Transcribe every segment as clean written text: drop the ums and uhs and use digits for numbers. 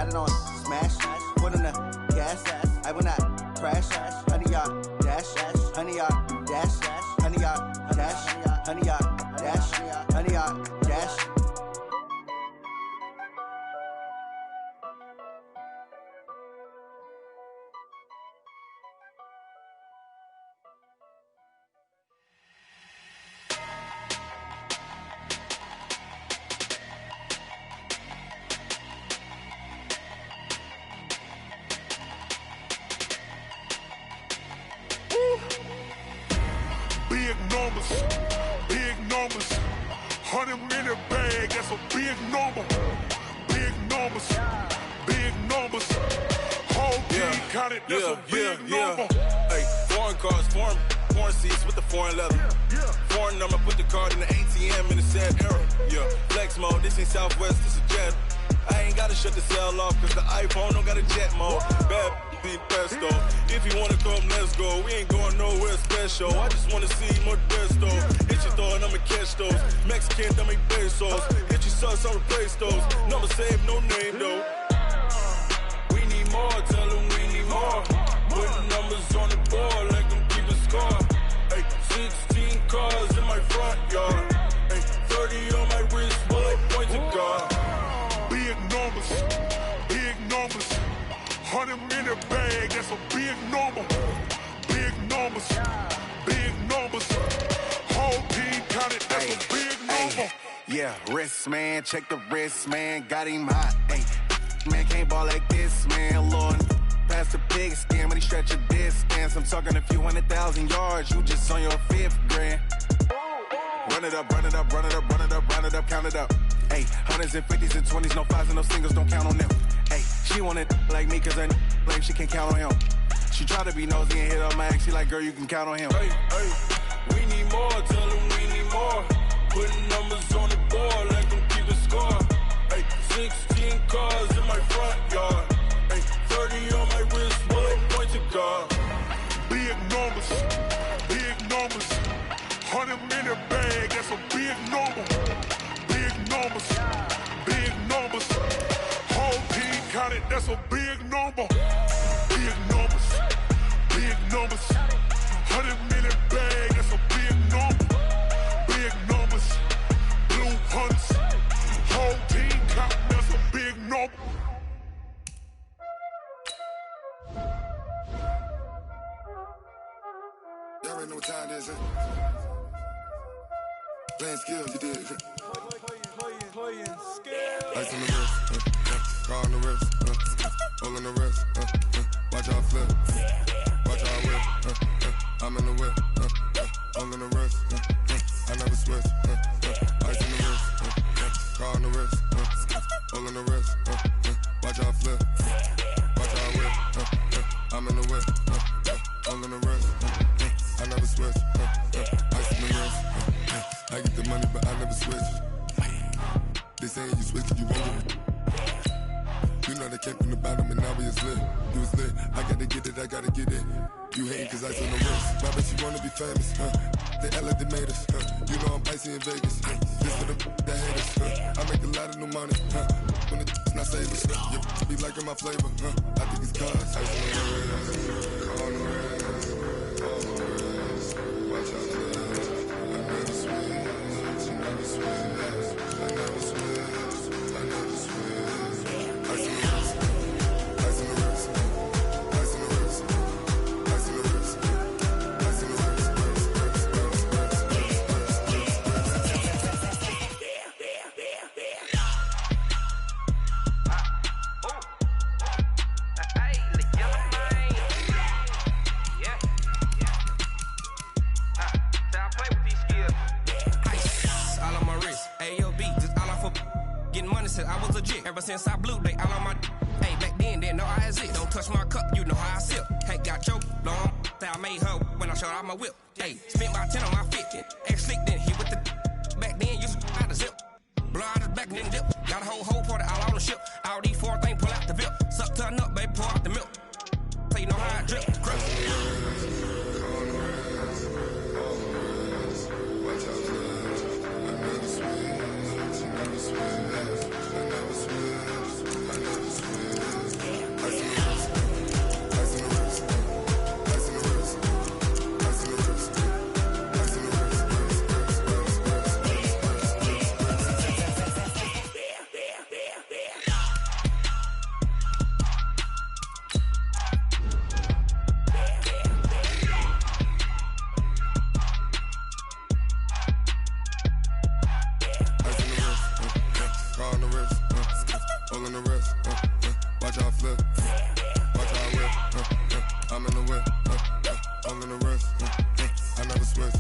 got it on smash, foot on the gas, I will not crash, honey yacht, dash, honey yacht, dash, honey yacht, dash, honey yacht, dash, honey yacht, dash. Big numbers, 100-minute bag, that's a big number. Big numbers, whole team counted, that's a big number. Hey, foreign cars, foreign seats with the foreign leather. Foreign number, put the card in the ATM in the sad era. Yeah, flex mode, this ain't Southwest, this is Jet. I ain't gotta shut the cell off, cause the iPhone don't got a jet mode. Bad be pesto. If you wanna come, let's go. We ain't going nowhere special. I just wanna see more desto. Hit your throw and I'ma catch those. Mexican, I'ma make pesos. Hit your sauce, I'll replace those. Number save, no name though. We need more, tell them we need more. Putting numbers on the board, let them keep a score. Hey, 16 cars in my front yard. Hey, 30 on my wrist, bullet point to God. Big numbers, 100-minute bag, that's a big number. Big numbers, whole team counted, that's a big number. Yeah, wrist man, check the wrist man, got him hot. Ay, man can't ball like this, man. Lord, past the pig skin when he stretch a distance. I'm talking a few 100,000 yards, you just on your 5th grand. Run it up, count it up. Ay, hundreds and 50s and 20s, no 5s and no singles, don't count on them. Ay, she want it like me, cause her blame, she can't count on him. She try to be nosy and hit up my ex, she like, girl, you can count on him. Hey, we need more, tell them we need more. Putting numbers on the board, let them keep a score. Hey, 16 cars in my front yard. Hey, 30 on my wrist, bullet point to God. Big numbers, 100-minute bag, that's a big number. Big numbers, whole team counted, that's a big number. Big numbers, 100-minute bag, that's a big number. Big numbers, blue hunts, whole team counting, that's a big number. Y'all already know what time it is, huh? Playing skills, you did. Playing skills. Ice on the wrist, car on the wrist, hole in the wrist, watch out flip, watch out whip, I'm in the whip, hole in the wrist, I never switch, ice on the wrist, car on the wrist, hole in the wrist, watch out flip, watch out whip, I'm in the whip, hole in the wrist, I never switch, ice on the wrist, I get the money but I never switch. They saying you switch, you won't. You know they came from the bottom and now we is lit. You was lit, I gotta get it, I gotta get it. You hating cause ice on the wrist. My bitch, you wanna be famous, They Ella, they made us, You know I'm icy in Vegas, This for the that hate us, I make a lot of new money, When it's not savers, you be liking my flavor, I think it's cause ice on the wrist, on the wrist, on the wrist. Watch out, I never switch, I never switch. I never switch, I never switch. Ice on the wrist, ice on the wrist, ice on the wrist, ice on the wrist, ice on the wrist, I was legit. Ever since I blew, they all on my hey, back then, didn't know I exist. Don't touch my cup, you know how I sip. Hey, got choked, long. I made her when I showed out my whip. Hey, spent about 10 on my 50. Ex-slick, then hit with the back then, used to out the zip. Blow out his back, then dip. Got a whole party all on the ship. All these 4 things, pull out the VIP. Suck to a nut, baby, pour out the milk. So you know how I drip. Crush. I never switch, I never switch. watch how I flip. Watch how I whip. I'm in the whip. I'm in the wrist. I never switch.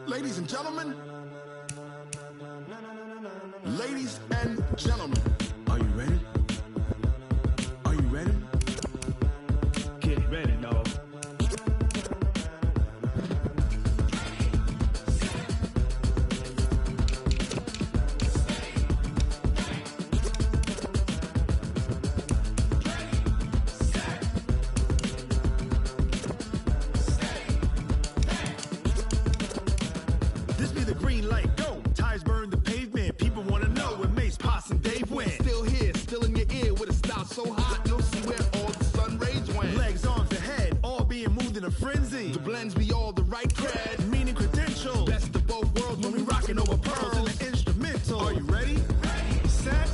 Ladies and gentlemen, ladies and gentlemen, are you ready? Are you ready? Get ready, dog. This be the green light, go. Tires burn the pavement. People wanna know where Mace, Poss, and Dave went. Still here, still in your ear with a style so hot, you'll see where all the sun rays went. Legs, arms, and head, all being moved in a frenzy. The blends be all the right cred, meaning credentials. Best of both worlds when we rockin' over pearls in the instrumental. Are you ready? Set,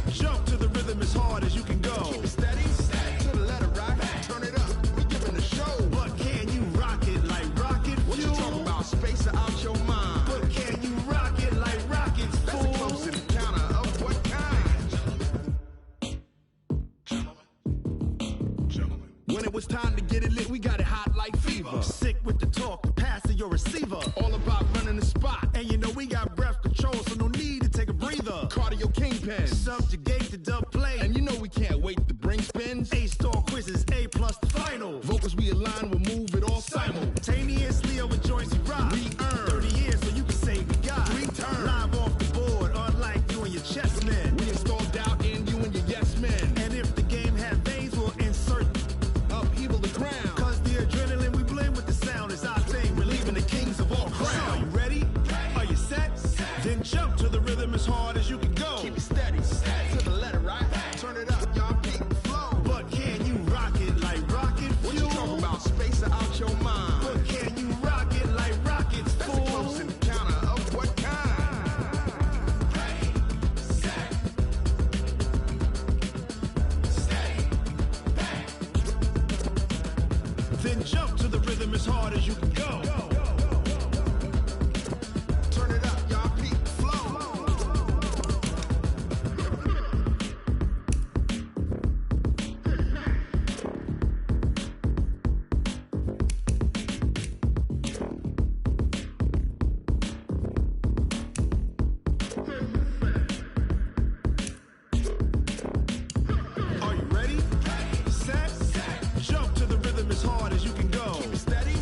jump to the rhythm as hard as you can go. Keep it steady, to the letter rock, turn it up, we giving a show. But can you rock it like rocket fuel? What you talking about, space or out your mind? But can you rock it like rockets, fool? That's a close encounter of what kind? Gentlemen. When it was time to get it lit, we got it hot like fever. Sick with the talk, the pass to your receiver. All about running the spot. And you know we got breath control, so no need to take a breather. Cardio kingpin, subjugate the dub play. And you know we can't wait to bring spins. A-star quizzes, A+ the final. Vocals we align, we'll move it all simultaneously over joints we rock. We earn 30 years, so you can say we got 3 turns. Live off the board, unlike you and your chess men. We install doubt in you and your yes men. And if the game had veins, we'll insert upheaval the ground. Cause the adrenaline we blend with the sound is our thing. We're leaving the kings of all crowns. Are you ready? Are you set? Then jump to the rhythm as hard as you can go. Keep it steady, to the letter right. Turn it up, y'all keep the flow. But can you rock it like rocket fuel? What you talking about, space or out your mind? But can you rock it like rockets, fool? That's a close encounter of what kind? Then jump to the rhythm as hard as you can go. Turn it up, y'all keep the flow. Are you ready? Set, jump to the rhythm as hard as you can go. Keep it steady,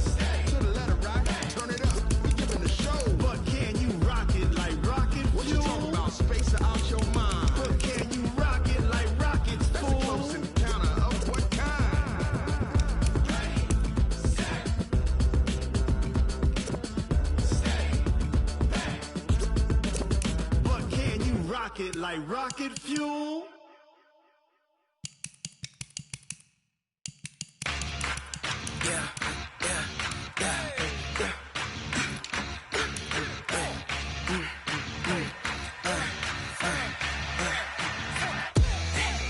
to the letter rock. Turn it up, we giving a show. But can you rock it like rocket fuel? What you talking about, space or out your mind? But can you rock it like rockets, fool? That's a close encounter of what kind? But can you rock it like rocket fuel?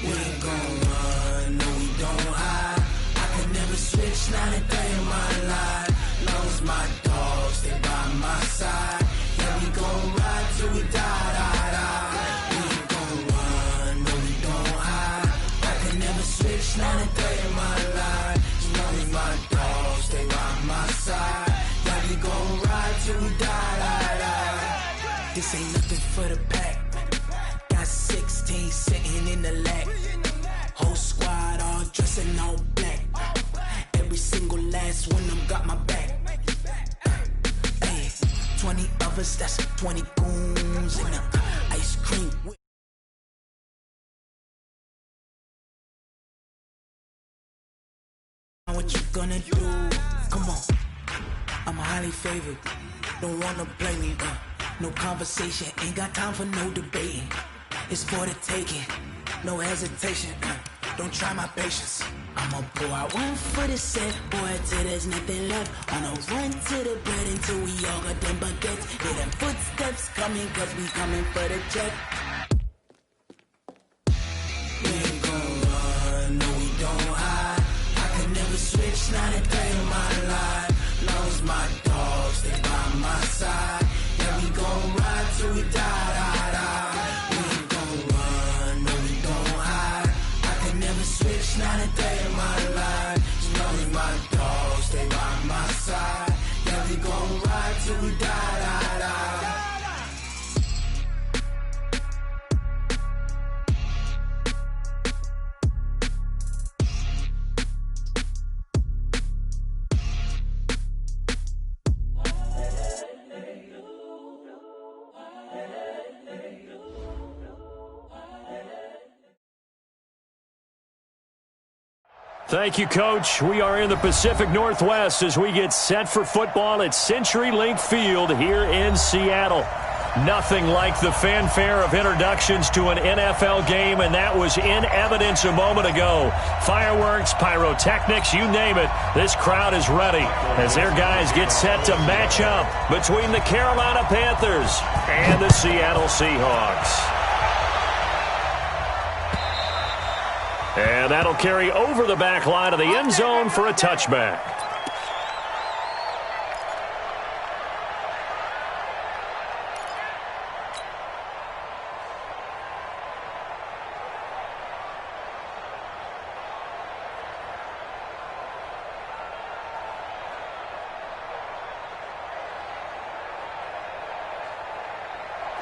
We ain't gon' run, no we don't hide. I could never switch, not a day in my life. Long as my dogs stay by my side. Yeah, we gon' ride till we die, die, die. We ain't gon' run, no we don't hide. I could never switch, not a day in my life. As long as my dogs stay by my side. Yeah, we gon' ride till we die, die, die. This ain't nothing for the pack. Got 16 sitting in the lap. Whole squad all dressed in all black. Every single last one of them got my back. Hey, 20 of us, that's 20 goons in the ice cream. What you gonna do? Come on, I'm highly favored. Don't wanna play me, no conversation, ain't got time for no debating. It's for the taking, no hesitation. don't try my patience. I'ma pour out one for the set, boy, till there's nothing left. On a run to the bread until we all got them baguettes. Hear them footsteps coming, cause we coming for the check. We ain't gon' run, no we don't hide. I could never switch, not a day in my life. Long as my dogs stay by my side. Yeah, we gon' ride till we die, die, die. We ain't gon' run, no we don't hide. I could never switch, not a day in my life. As long as my dogs stay by my side. Yeah, we gon' ride till we die, die, die. Thank you, Coach. We are in the Pacific Northwest as we get set for football at CenturyLink Field here in Seattle. Nothing like the fanfare of introductions to an NFL game, and that was in evidence a moment ago. Fireworks, pyrotechnics, you name it. This crowd is ready as their guys get set to match up between the Carolina Panthers and the Seattle Seahawks. And that'll carry over the back line of the end zone for a touchback.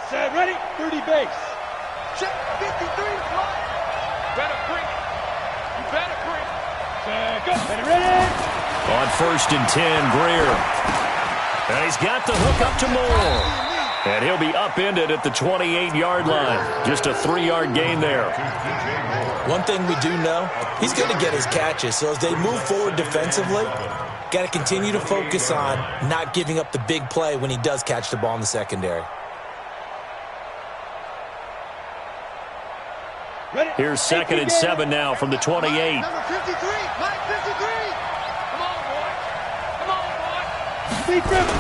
Set, ready, 30 base. Check, 53, fly. Better bring it. You better bring it. Set, go. Ready. On 1st and 10, Greer. And he's got the hook up to Moore. And he'll be upended at the 28-yard line. Just a 3-yard gain there. One thing we do know, he's going to get his catches. So as they move forward defensively, got to continue to focus on not giving up the big play when he does catch the ball in the secondary. Here's 2nd and 7 now from the 28. Number 53, Mike 53. Come on, boy. Come on, boy. Be careful.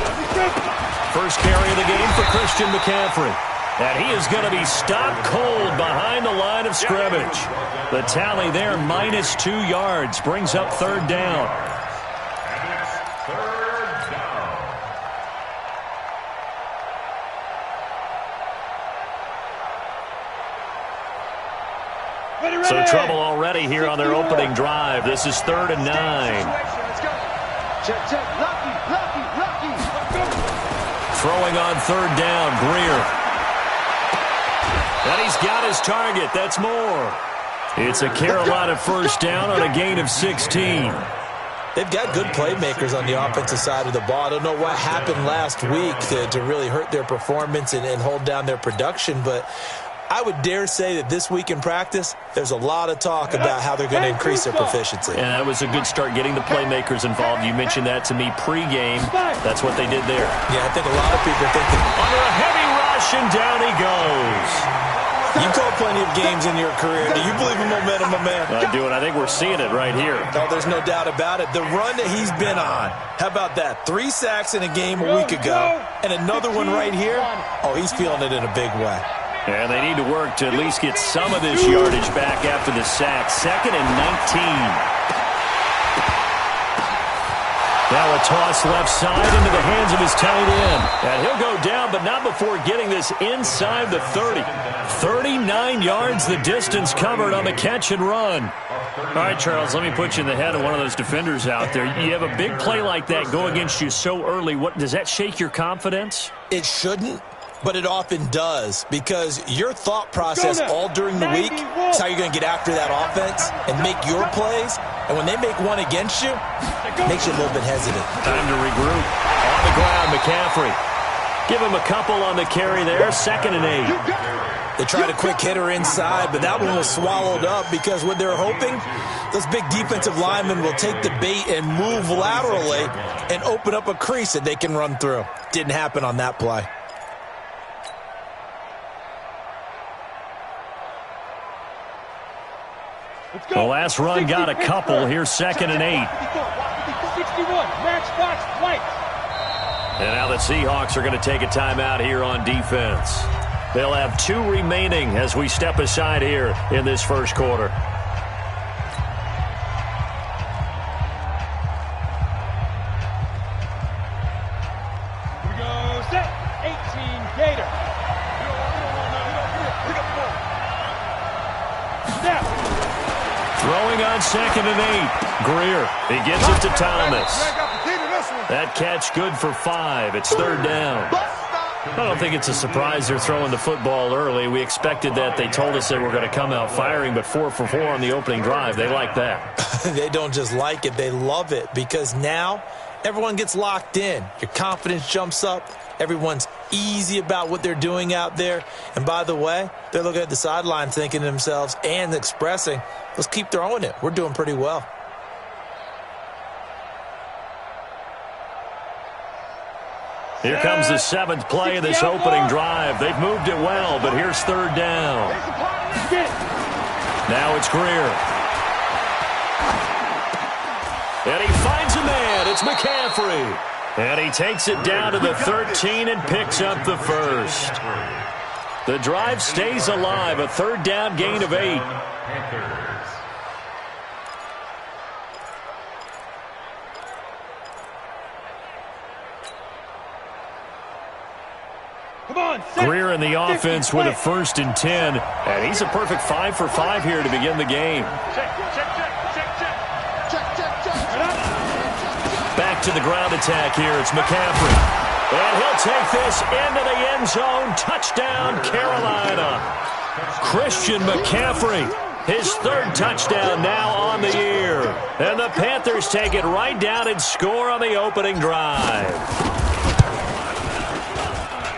First carry of the game for Christian McCaffrey. And he is going to be stopped cold behind the line of scrimmage. The tally there, -2 yards, brings up 3rd down. So trouble already here on their opening drive. This is 3rd and 9. Check. Lucky. Throwing on 3rd down, Greer. And he's got his target. That's Moore. It's a Carolina 1st down on a gain of 16. They've got good playmakers on the offensive side of the ball. I don't know what happened last week to really hurt their performance and hold down their production, but I would dare say that this week in practice, there's a lot of talk about how they're going to increase their proficiency. And that was a good start getting the playmakers involved. You mentioned that to me pregame. That's what they did there. Yeah, I think a lot of people are thinking, under a heavy rush, and down he goes. You called plenty of games in your career. Do you believe in momentum, my man? I do, and I think we're seeing it right here. No, there's no doubt about it. The run that he's been on, how about that? 3 sacks in a game a week ago, and another one right here. Oh, he's feeling it in a big way. And they need to work to at least get some of this yardage back after the sack. 2nd and 19. Now a toss left side into the hands of his tight end. And he'll go down, but not before getting this inside the 30. 39 yards the distance covered on the catch and run. All right, Charles, let me put you in the head of one of those defenders out there. You have a big play like that go against you so early. What does that shake your confidence? It shouldn't. But it often does, because your thought process all during the week is how you're going to get after that offense and make your plays. And when they make one against you, it makes you a little bit hesitant. Time to regroup. On the ground, McCaffrey. Give him a couple on the carry there. 2nd and 8. They tried a quick hitter inside, but that one was swallowed up because what they're hoping, those big defensive linemen will take the bait and move laterally and open up a crease that they can run through. Didn't happen on that play. The last run got a couple. Here's 2nd and 8. 61, matchbox white. And now the Seahawks are going to take a timeout here on defense. They'll have 2 remaining as we step aside here in this first quarter. Here we go, set, 18, Gator. Snap. Throwing on 2nd and 8. Greer, he gets it to Thomas. That catch good for 5. It's 3rd down. I don't think it's a surprise they're throwing the football early. We expected that. They told us they were going to come out firing, but 4 for 4 on the opening drive. They like that. They don't just like it, they love it, because now everyone gets locked in. Your confidence jumps up. Everyone's easy about what they're doing out there. And by the way, they're looking at the sideline thinking to themselves and expressing, let's keep throwing it. We're doing pretty well. Here comes the 7th play of this opening drive. They've moved it well, but here's 3rd down. Now it's Greer. And he finds a man. It's McCaffrey. And he takes it down to the 13 and picks up the first. The drive stays alive. A 3rd down gain of 8. Greer in the offense with a 1st and 10. And he's a perfect 5 for 5 here to begin the game. Back to the ground attack here. It's McCaffrey. And he'll take this into the end zone. Touchdown, Carolina. Christian McCaffrey. His 3rd touchdown now on the year. And the Panthers take it right down and score on the opening drive.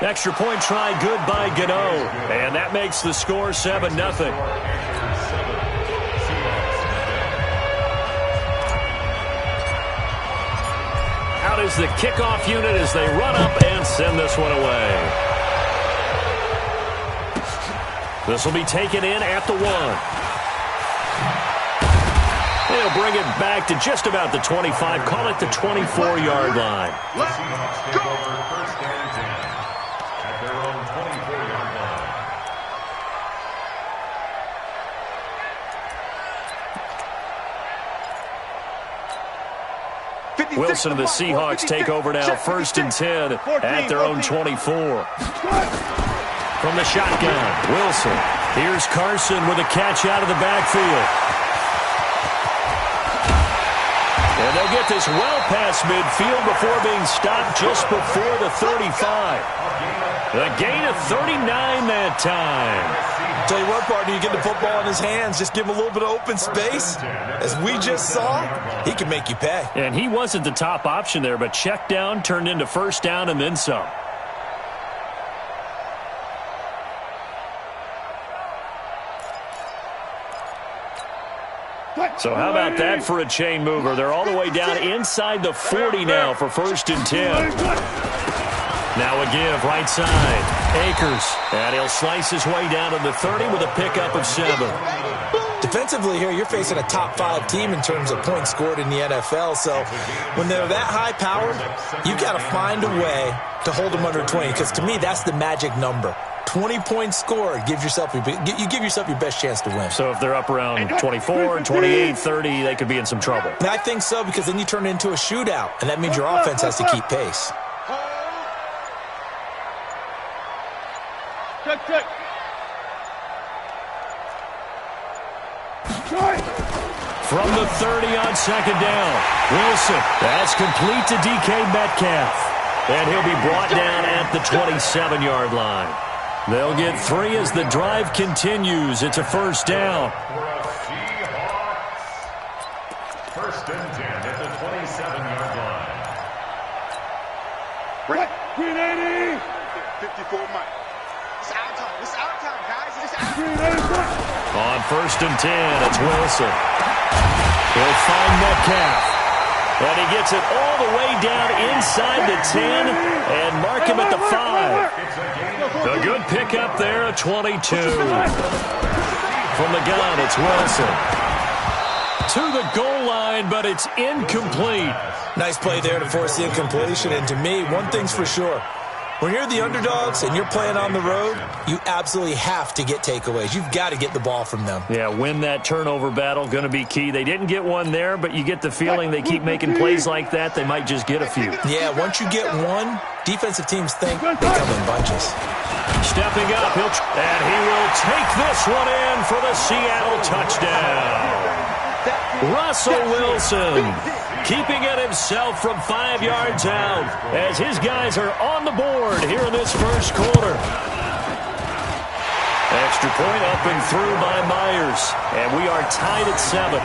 Extra point try good by Gano. And that makes the score 7-0. Out is the kickoff unit as they run up and send this one away. This will be taken in at the 1. They'll bring it back to just about the 25. Call it the 24-yard line. Let's go. First and 10 at their own 24-yard line. Wilson and the Seahawks take over now. 1st and 10 at their own 24. From the shotgun, Wilson. Here's Carson with a catch out of the backfield. And they'll get this well past midfield before being stopped just before the 35. A gain of 39 that time. Tell you what, partner, you get the football in his hands, just give him a little bit of open space. As we just saw, he can make you pay. And he wasn't the top option there, but check down turned into 1st down and then some. So how about that for a chain mover? They're all the way down inside the 40 now for 1st and 10. Now a give right side. Akers. And he'll slice his way down to the 30 with a pickup of 7. Defensively here, you're facing a top 5 team in terms of points scored in the NFL. So when they're that high powered, you've got to find a way to hold them under 20. Because to me, that's the magic number. 20 points scored, you give yourself your best chance to win. So if they're up around 24, 28, 30, they could be in some trouble. And I think so, because then you turn it into a shootout, and that means your offense has to keep pace. Check. From the 30 on 2nd down, Wilson. That's complete to DK Metcalf. And he'll be brought down at the 27-yard line. They'll get 3 as the drive continues. It's a 1st down. First and 10 at the 27-yard line. Right. Green 80. 54 Mike. It's our time. It's our time, guys. It's our time. On 1st and 10, it's Wilson. He'll find Metcalf. And he gets it all the way down inside the 10 and mark him at the 5. A good pickup there, a 22. From the gun, it's Wilson. to the goal line, but it's incomplete. Nice play there to force the incompletion. And to me, one thing's for sure. When you're the underdogs and you're playing on the road, you absolutely have to get takeaways. You've got to get the ball from them. Yeah, win that turnover battle, going to be key. They didn't get one there, but you get the feeling they keep making plays like that, they might just get a few. Yeah, once you get one, defensive teams think they come in bunches. Stepping up, and he will take this one in for the Seattle touchdown. Russell Wilson keeping it himself from 5 yards out as his guys are on the board here in this first quarter. Extra point up and through by Myers, and we are tied at 7.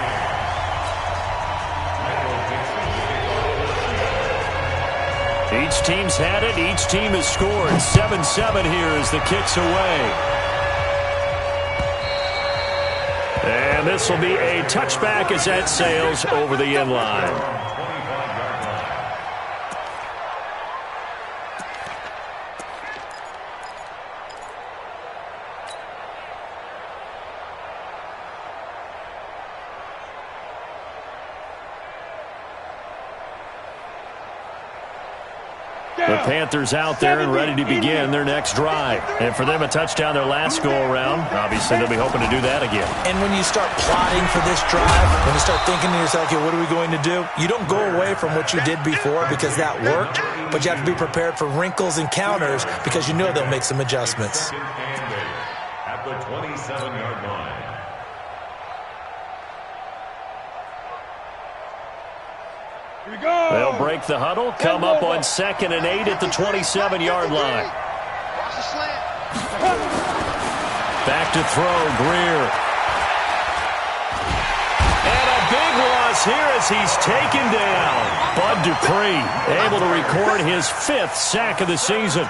Each team's had it. Each team has scored. 7-7 here as the kick's away. And this will be a touchback as that sails over the end line. The Panthers out there and ready to begin their next drive. And for them, a touchdown their last go-around. Obviously, they'll be hoping to do that again. And when you start plotting for this drive, when you start thinking to yourself, okay, what are we going to do? You don't go away from what you did before because that worked, but you have to be prepared for wrinkles and counters because you know they'll make some adjustments. At the 27-yard line. They'll break the huddle, come up on 2nd and 8 at the 27-yard line. Back to throw, Greer. And a big loss here as he's taken down. Bud Dupree able to record his 5th sack of the season.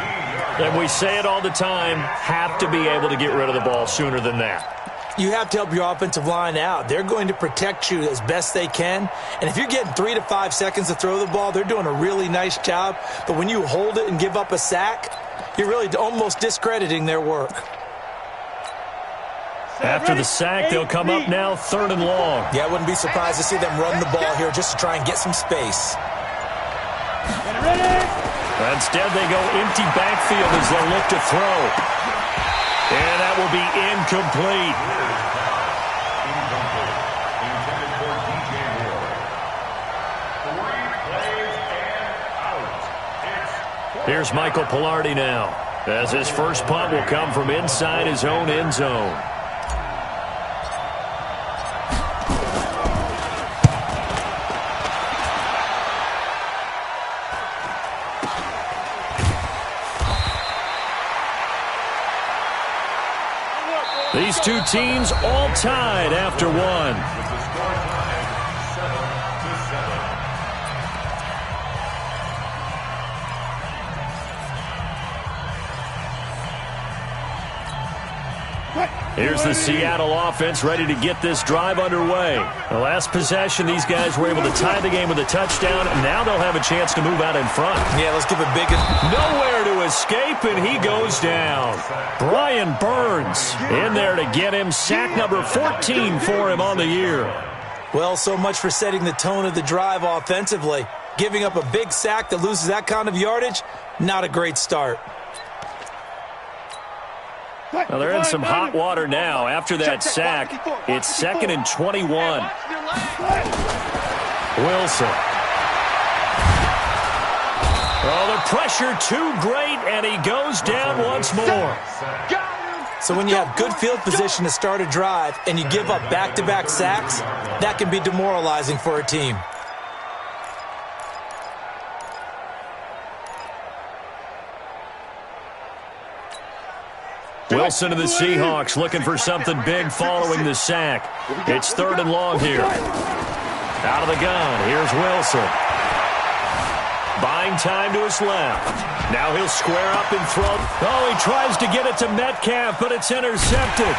And we say it all the time, have to be able to get rid of the ball sooner than that. You have to help your offensive line out. They're going to protect you as best they can. And if you're getting 3 to 5 seconds to throw the ball, they're doing a really nice job. But when you hold it and give up a sack, you're really almost discrediting their work. After the sack, they'll come up now 3rd and long. Yeah, I wouldn't be surprised to see them run the ball here just to try and get some space. Instead, they go empty backfield as they look to throw. And that will be incomplete. Here's Michael Pilardi now, as his first punt will come from inside his own end zone. These two teams all tied after one. Here's the Seattle offense ready to get this drive underway. The last possession, these guys were able to tie the game with a touchdown, and now they'll have a chance to move out in front. Yeah, let's give a big... Nowhere to escape, and he goes down. Brian Burns in there to get him. Sack number 14 for him on the year. Well, so much for setting the tone of the drive offensively. Giving up a big sack that loses that kind of yardage, not a great start. Well, they're in some hot water now. After that sack, it's 2nd and 21. Wilson. Oh, the pressure too great, and he goes down once more. So when you have good field position to start a drive and you give up back-to-back sacks, that can be demoralizing for a team. Wilson to the Seahawks looking for something big following the sack. It's 3rd and long here. Out of the gun, here's Wilson. Buying time to his left. Now he'll square up and throw. Oh, he tries to get it to Metcalf, but it's intercepted.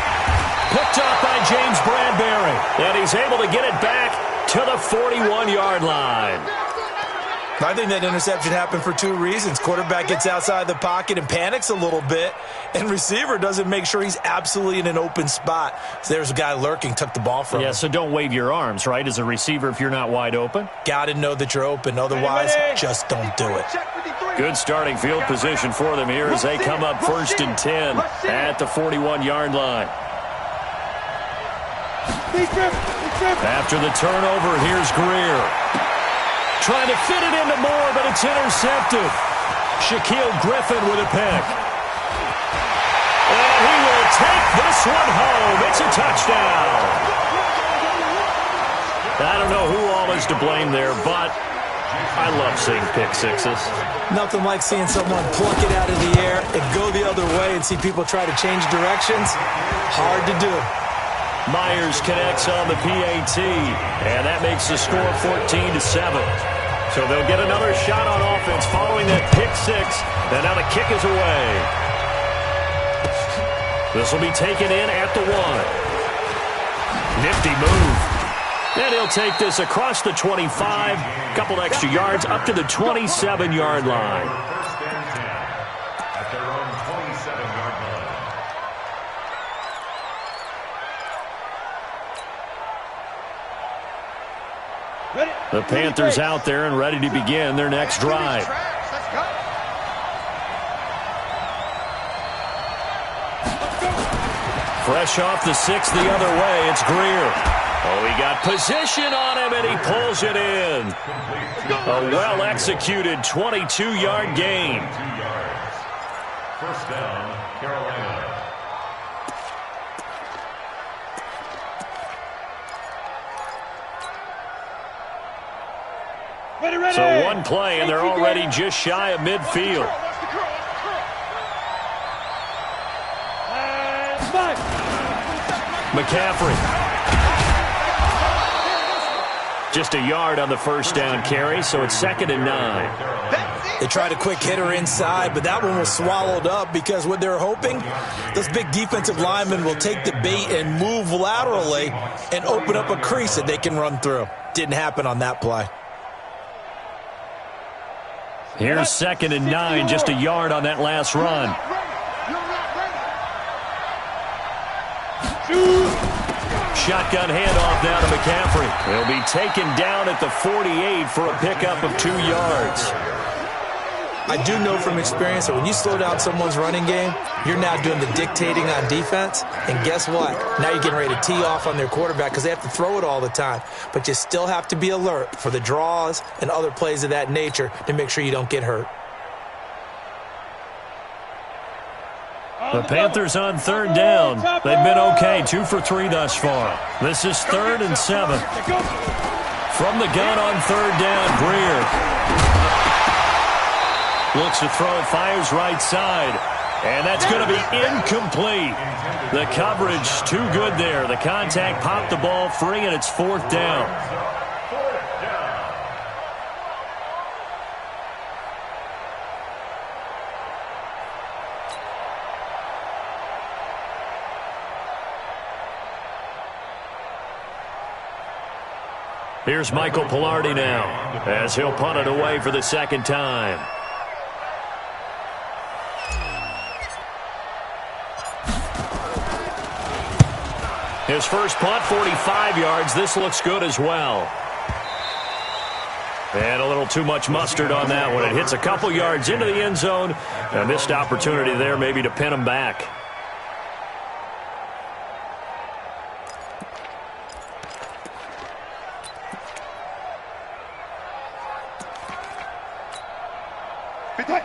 Picked up by James Bradbury. And he's able to get it back to the 41-yard line. I think that interception happened for two reasons. Quarterback gets outside the pocket and panics a little bit, and receiver doesn't make sure he's absolutely in an open spot. So there's a guy lurking, took the ball from him. Yeah, so don't wave your arms, right, as a receiver if you're not wide open? Got to know that you're open. Otherwise, just don't do it. Good starting field position for them here as they come up 1st and 10 at the 41-yard line. After the turnover, here's Greer. Trying to fit it into Moore, but it's intercepted. Shaquille Griffin with a pick. And he will take this one home. It's a touchdown. I don't know who all is to blame there, but I love seeing pick sixes. Nothing like seeing someone pluck it out of the air and go the other way and see people try to change directions. Hard to do. Myers connects on the PAT, and that makes the score 14-7. So they'll get another shot on offense following that pick six, and now the kick is away. This will be taken in at the 1. Nifty move. And he'll take this across the 25, couple extra yards up to the 27-yard line. First and 10 at their own 27-yard line. The Panthers out there and ready to begin their next drive. Fresh off the 6 the other way, it's Greer. Oh, he got position on him, and he pulls it in. A well-executed 22-yard gain. 2 yards. First down, Carolina. So one play, and they're already just shy of midfield. McCaffrey. Just a yard on the first down carry, so it's 2nd and 9. They tried a quick hitter inside, but that one was swallowed up because what they're hoping, those big defensive linemen will take the bait and move laterally and open up a crease that they can run through. Didn't happen on that play. Here's 2nd and 9, just a yard on that last run. Shotgun handoff now to McCaffrey. He'll be taken down at the 48 for a pickup of 2 yards. I do know from experience that when you slow down someone's running game, you're now doing the dictating on defense. And guess what? Now you're getting ready to tee off on their quarterback because they have to throw it all the time. But you still have to be alert for the draws and other plays of that nature to make sure you don't get hurt. The Panthers on 3rd down. They've been okay, 2 for 3 thus far. This is 3rd and 7. From the gun on 3rd down, Greer. Looks to throw it, fires right side. And that's going to be incomplete. The coverage too good there. The contact popped the ball free, and it's 4th down. Here's Michael Pilardi now as he'll punt it away for the 2nd time. His first punt, 45 yards. This looks good as well. And a little too much mustard on that one. It hits a couple yards into the end zone. A missed opportunity there maybe to pin him back.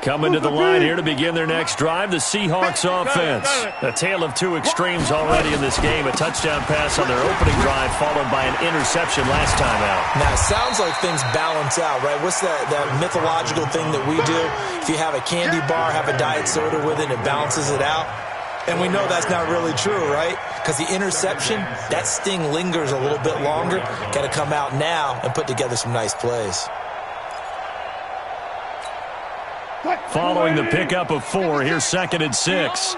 Coming to the line here to begin their next drive, the Seahawks offense. A tale of two extremes already in this game. A touchdown pass on their opening drive followed by an interception last time out. Now, it sounds like things balance out, right? What's that mythological thing that we do? If you have a candy bar, have a diet soda with it, it balances it out. And we know that's not really true, right? Because the interception, that sting lingers a little bit longer. Got to come out now and put together some nice plays. Following the pickup of 4, here's 2nd and 6.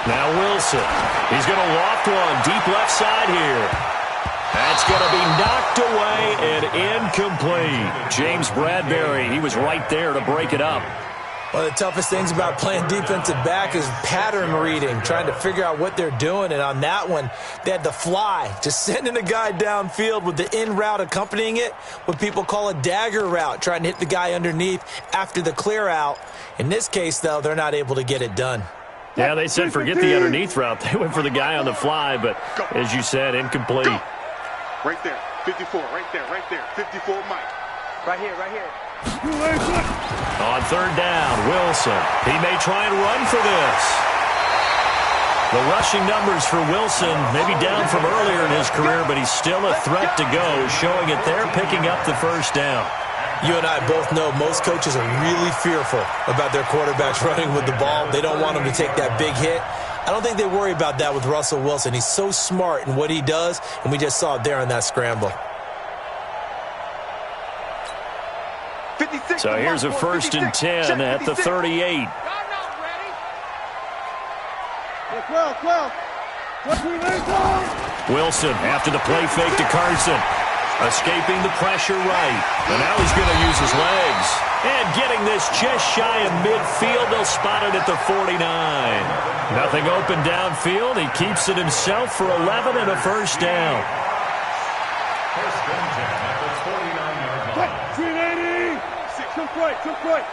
Now Wilson. He's going to loft one deep left side here. That's going to be knocked away and incomplete. James Bradbury, he was right there to break it up. One of the toughest things about playing defensive back is pattern reading, trying to figure out what they're doing. And on that one, they had to fly, just sending a guy downfield with the in route accompanying it, what people call a dagger route, trying to hit the guy underneath after the clear out. In this case, though, they're not able to get it done. Yeah, they said forget the underneath route. They went for the guy on the fly, but as you said, incomplete. Go. Right there, 54, right there, 54 Mike. Right here. On third down, Wilson. He may try and run for this. The rushing numbers for Wilson may be down from earlier in his career, but he's still a threat to go, showing it there, picking up the first down. You and I both know most coaches are really fearful about their quarterbacks running with the ball. They don't want them to take that big hit. I don't think they worry about that with Russell Wilson. He's so smart in what he does, and we just saw it there on that scramble. So here's a 1st and 10 at the 38. Wilson after the play fake to Carson. Escaping the pressure right. And now he's going to use his legs. And getting this just shy of midfield. They'll spot it at the 49. Nothing open downfield. He keeps it himself for 11 and a first down. First and 10 at the 49-yard line. 380. Took right.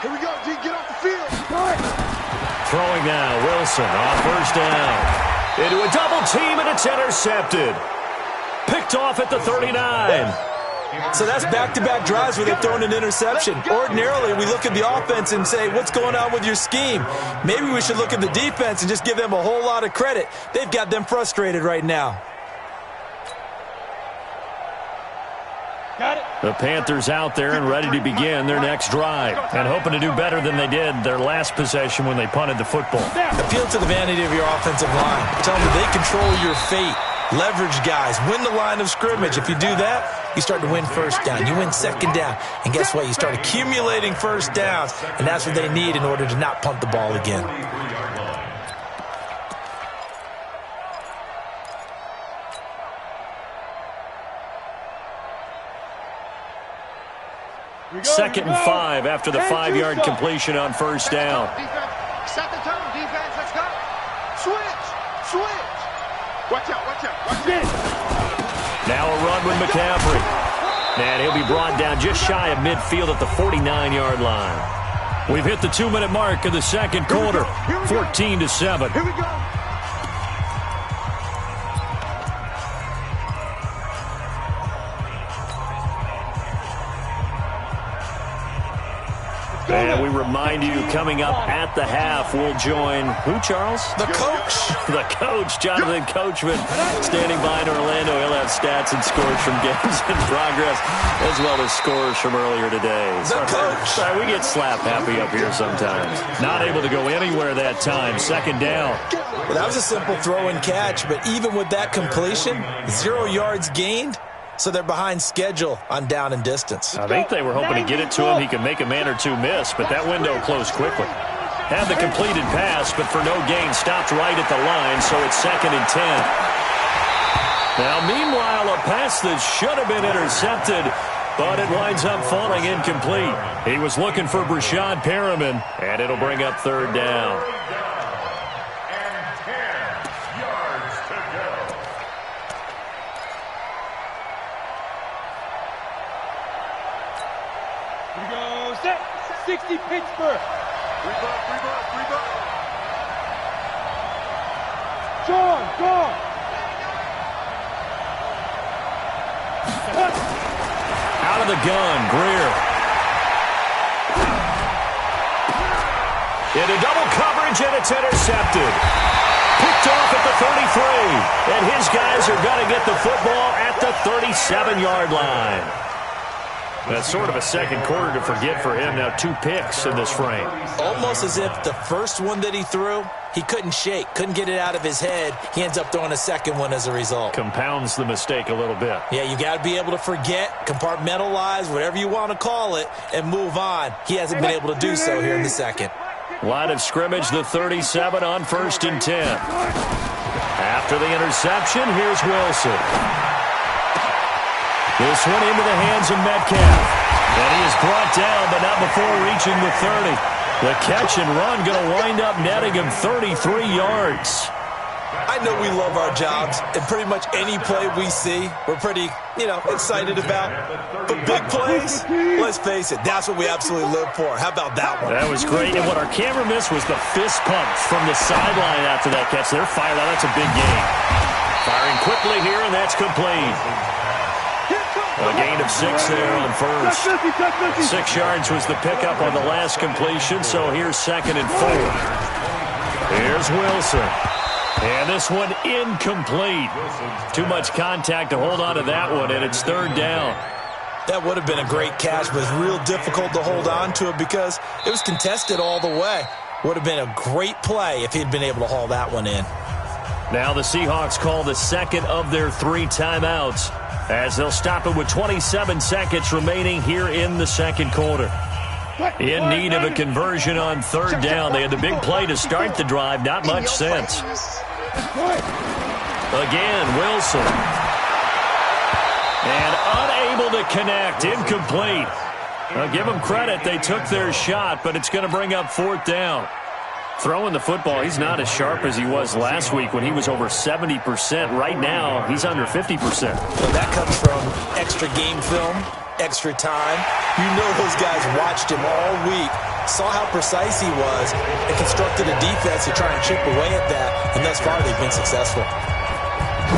Here we go, G. Get off the field. Throwing now. Wilson on first down. Into a double team, and it's intercepted. Picked off at the 39. So that's back-to-back drives where they've thrown an interception. Ordinarily, we look at the offense and say, what's going on with your scheme? Maybe we should look at the defense and just give them a whole lot of credit. They've got them frustrated right now. Got it. The Panthers out there and ready to begin their next drive, and hoping to do better than they did their last possession when they punted the football. Appeal to the vanity of your offensive line. Tell them that they control your fate. Leverage guys. Win the line of scrimmage. If you do that, you start to win first down. You win second down. And guess what? You start accumulating first downs. And that's what they need in order to not punt the ball again. Second and 5 after the 5-yard completion on first down. Set the tone, defense. Let's go. Switch. Watch out. Now a run with McCaffrey. And he'll be brought down just shy of midfield at the 49-yard line. We've hit the 2-minute mark of the second quarter. 14-7. Here we go. And we remind you, coming up at the half, we'll join who, Charles? The coach. The coach, Jonathan Coachman, standing by in Orlando. He'll have stats and scores from games in progress, as well as scores from earlier today. The coach. Sorry, we get slap happy up here sometimes. Not able to go anywhere that time. Second down. Well, that was a simple throw and catch, but even with that completion, 0 yards gained. So they're behind schedule on down and distance. I think they were hoping to get it to him. He could make a man or two miss, but that window closed quickly. Had the completed pass, but for no gain, stopped right at the line, so it's 2nd and 10. Now, meanwhile, a pass that should have been intercepted, but it winds up falling incomplete. He was looking for Brashad Perriman, and it'll bring up third down. And 10 yards to go. 60 Pittsburgh. Free ball. John. Out of the gun, Greer. Into double coverage, and it's intercepted. Picked off at the 33. And his guys are going to get the football at the 37-yard line. That's sort of a second quarter to forget for him. Now 2 picks in this frame. Almost as if the first one that he threw, he couldn't shake, couldn't get it out of his head. He ends up throwing a second one as a result. Compounds the mistake a little bit. Yeah, you got to be able to forget, compartmentalize, whatever you want to call it, and move on. He hasn't been able to do so here in the second. Line of scrimmage, the 37 on 1st and 10. After the interception, here's Wilson. This one into the hands of Metcalf. And he is brought down, but not before reaching the 30. The catch and run going to wind up netting him 33 yards. I know we love our jobs, and pretty much any play we see, we're pretty, excited about. But big plays, let's face it, that's what we absolutely live for. How about that one? That was great, and what our camera missed was the fist pump from the sideline after that catch. They're fired out. That's a big gain. Firing quickly here, and that's complete. A gain of 6 there on first. 6 yards was the pickup on the last completion, so here's 2nd and 4. Here's Wilson. And this one incomplete. Too much contact to hold on to that one, and it's 3rd down. That would have been a great catch, but it's real difficult to hold on to it because it was contested all the way. Would have been a great play if he'd been able to haul that one in. Now the Seahawks call the second of their 3 timeouts as they'll stop it with 27 seconds remaining here in the second quarter. In need of a conversion on 3rd down. They had the big play to start the drive. Not much sense. Again, Wilson. And unable to connect. Incomplete. Give them credit. They took their shot, but it's going to bring up 4th down. Throwing the football, he's not as sharp as he was last week when he was over 70%. Right now, he's under 50%. Well, that comes from extra game film, extra time. You know those guys watched him all week, saw how precise he was, and constructed a defense to try and chip away at that, and thus far they've been successful.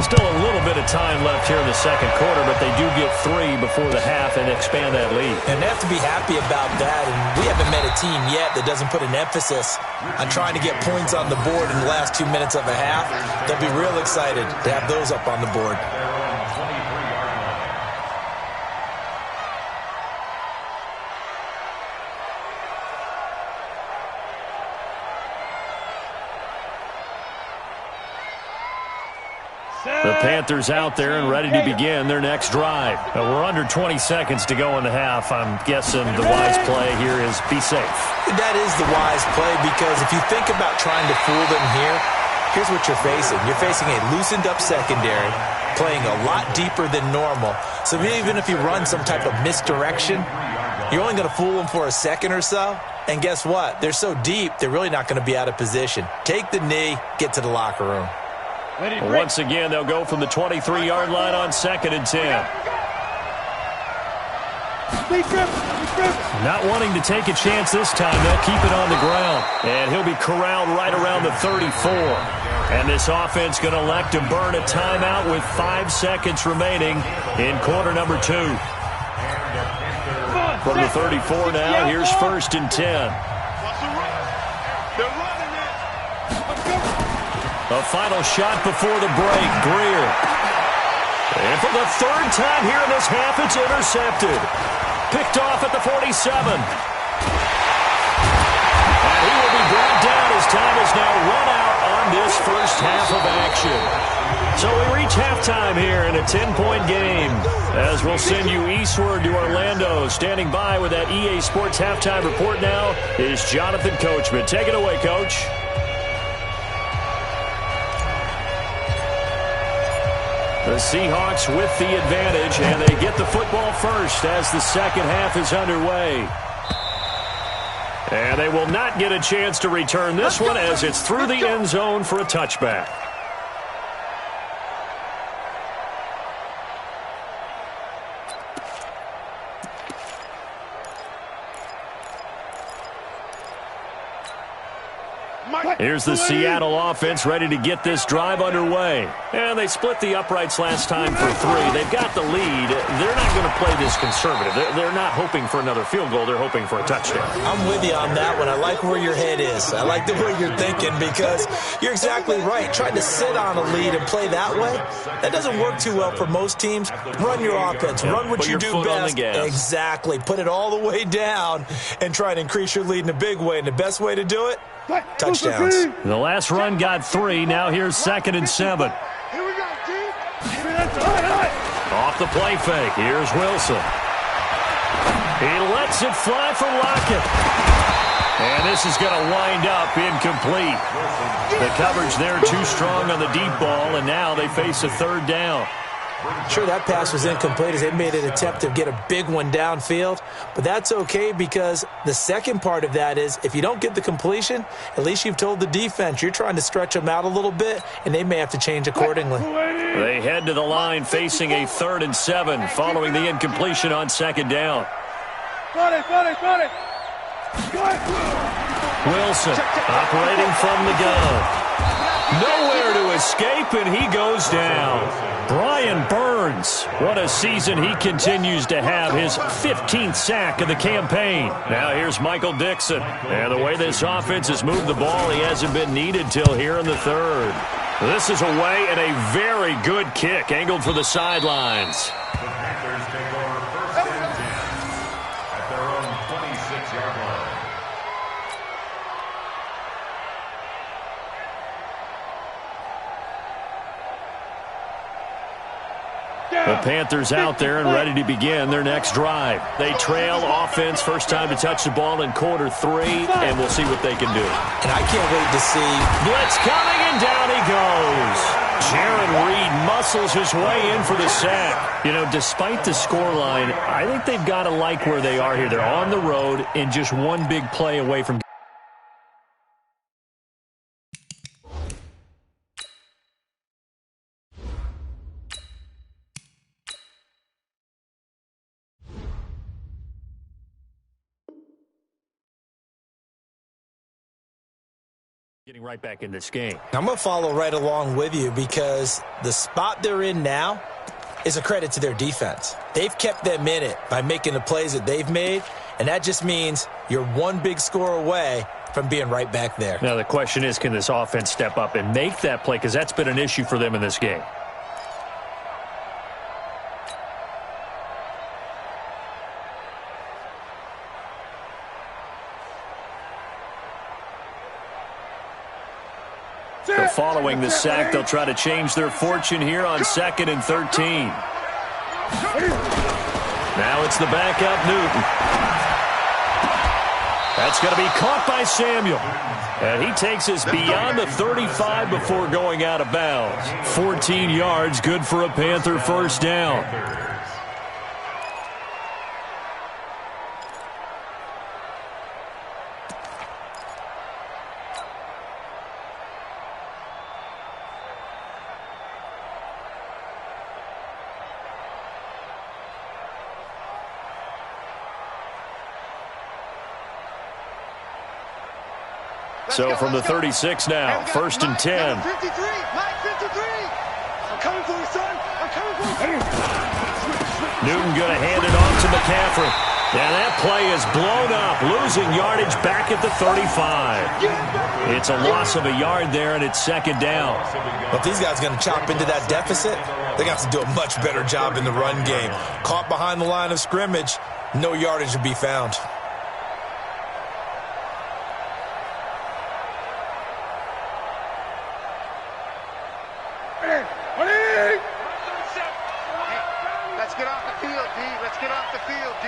Still a little bit of time left here in the second quarter, but they do get 3 before the half and expand that lead. And they have to be happy about that, and we haven't met a team yet that doesn't put an emphasis on trying to get points on the board in the last 2 minutes of a half. They'll be real excited to have those up on the board. The Panthers out there and ready to begin their next drive. We're under 20 seconds to go in the half. I'm guessing the wise play here is be safe. That is the wise play because if you think about trying to fool them here, here's what you're facing. You're facing a loosened up secondary, playing a lot deeper than normal. So even if you run some type of misdirection, you're only going to fool them for a second or so. And guess what? They're so deep, they're really not going to be out of position. Take the knee, get to the locker room. Once again, they'll go from the 23-yard line on 2nd and 10. Not wanting to take a chance this time, they'll keep it on the ground. And he'll be corralled right around the 34. And this offense going to elect to burn a timeout with 5 seconds remaining in quarter number 2. From the 34 now, here's 1st and 10. A final shot before the break, Greer. And for the 3rd time here in this half, it's intercepted. Picked off at the 47. And he will be brought down as time is now run out on this first half of action. So we reach halftime here in a 10-point game. As we'll send you eastward to Orlando. Standing by with that EA Sports halftime report now is Jonathan Coachman. Take it away, Coach. The Seahawks with the advantage, and they get the football first as the second half is underway. And they will not get a chance to return this one as it's through the end zone for a touchback. Here's the Seattle offense ready to get this drive underway. And they split the uprights last time for 3. They've got the lead. They're not going to play this conservative. They're not hoping for another field goal. They're hoping for a touchdown. I'm with you on that one. I like where your head is. I like the way you're thinking because you're exactly right. Trying to sit on a lead and play that way, that doesn't work too well for most teams. Run your offense. Run what you do best. Exactly. Put it all the way down and try to increase your lead in a big way. And the best way to do it, touchdowns. The last run got 3. Now here's 2nd and 7. Here we go, G. Off the play fake. Here's Wilson. He lets it fly for Lockett. And this is going to wind up incomplete. The coverage there too strong on the deep ball, and now they face a third down. Sure, that pass was incomplete as they made an attempt to get a big one downfield, but that's okay because the second part of that is if you don't get the completion, at least you've told the defense you're trying to stretch them out a little bit, and they may have to change accordingly. They head to the line facing a 3rd and 7 following the incompletion on 2nd down. Wilson operating from the gun. Nowhere to escape, and he goes down. Brian Burns, what a season he continues to have, his 15th sack of the campaign. Now here's Michael Dixon. And the way this offense has moved the ball, he hasn't been needed till here in the 3rd. This is away and a very good kick, angled for the sidelines. The Panthers take over 1st and 10 at their own 26-yard line. The Panthers out there and ready to begin their next drive. They trail offense, first time to touch the ball in quarter 3, and we'll see what they can do. And I can't wait to see. Blitz coming, and down he goes. Jaron Reed muscles his way in for the sack. You know, despite the scoreline, I think they've got to like where they are here. They're on the road and just one big play away from getting right back in this game. I'm going to follow right along with you because the spot they're in now is a credit to their defense. They've kept them in it by making the plays that they've made, and that just means you're one big score away from being right back there. Now the question is, can this offense step up and make that play? Because that's been an issue for them in this game. So following the sack, they'll try to change their fortune here on 2nd and 13. Now it's the backup, Newton. That's going to be caught by Samuel. And he takes us beyond the 35 before going out of bounds. 14 yards, good for a Panther first down. So from the 36 now, 1st and 10. 53, Mike 53. I'm coming for you, son. I'm coming for you. Newton going to hand it off to McCaffrey. And that play is blown up, losing yardage back at the 35. It's a loss of a yard there, and it's 2nd down. But these guys are going to chop into that deficit. They got to do a much better job in the run game. Caught behind the line of scrimmage, no yardage to be found. Let's get off the field, D. Let's get off the field, D.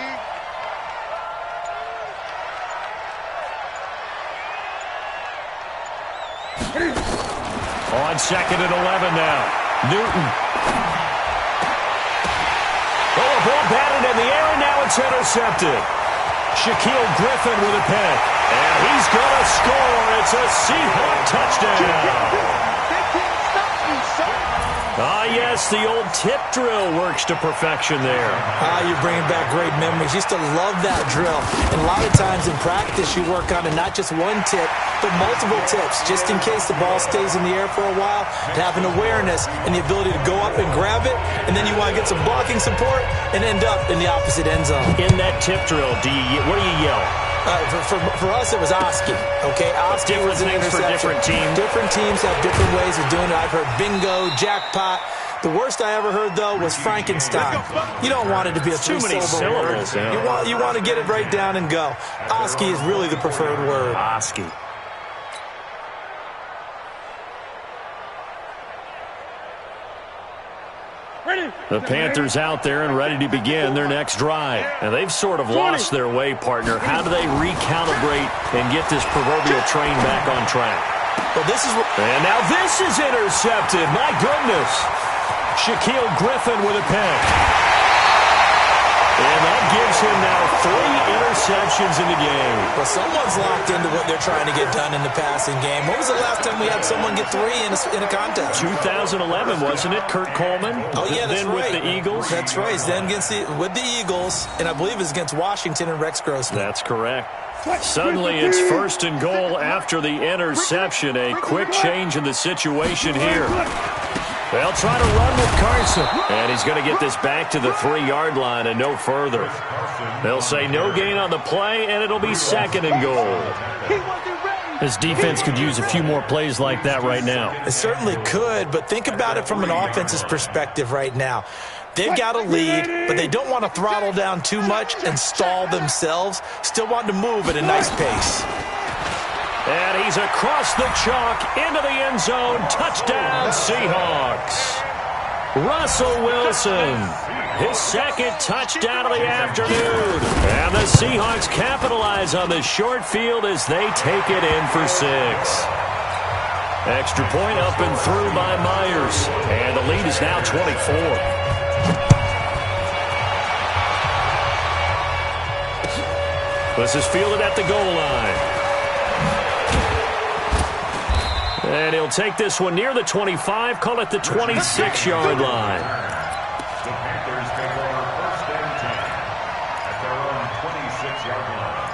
On 2nd and 11 now. Newton. Oh, a ball batted in the air, and now it's intercepted. Shaquille Griffin with a pick. And he's going to score. It's a Seahawk touchdown. Ah, yes, the old tip drill works to perfection there. You're bringing back great memories. Used to love that drill. And a lot of times in practice, you work on it, not just one tip, but multiple tips, just in case the ball stays in the air for a while, to have an awareness and the ability to go up and grab it, and then you want to get some blocking support and end up in the opposite end zone. In that tip drill, what do you yell? For us, it was Oski. Okay, Oski was an interception. For different teams. Different teams have different ways of doing it. I've heard bingo, jackpot. The worst I ever heard, though, was Frankenstein. You don't want it to be a three-syllable word. Yeah. You want to get it right down and go. Oski is really the preferred word. Oski. Ready? The Panthers out there and ready to begin their next drive. And they've sort of lost their way, partner. How do they recalibrate and get this proverbial train back on track? Well, and now this is intercepted. My goodness. Shaquille Griffin with a pick. And that gives him now 3 interceptions in the game. Well, someone's locked into what they're trying to get done in the passing game. When was the last time we had someone get 3 in a contest? 2011, wasn't it? Kurt Coleman? Oh, yeah, that's then right. With the Eagles? That's right. Then with the Eagles, and I believe it's against Washington and Rex Grossman. That's correct. Suddenly it's 1st and goal after the interception. A quick change in the situation here. They'll try to run with Carson. And he's going to get this back to the 3-yard line and no further. They'll say no gain on the play, and it'll be 2nd and goal. This defense could use a few more plays like that right now. It certainly could, but think about it from an offense's perspective right now. They've got a lead, but they don't want to throttle down too much and stall themselves. Still want to move at a nice pace. And he's across the chalk into the end zone. Touchdown, Seahawks. Russell Wilson, his 2nd touchdown of the afternoon. And the Seahawks capitalize on the short field as they take it in for 6. Extra point up and through by Myers. And the lead is now 24. This is fielded at the goal line. And he'll take this one near the 25, call it the 26-yard line. The Panthers take over 1st and 10 at their own 26-yard line.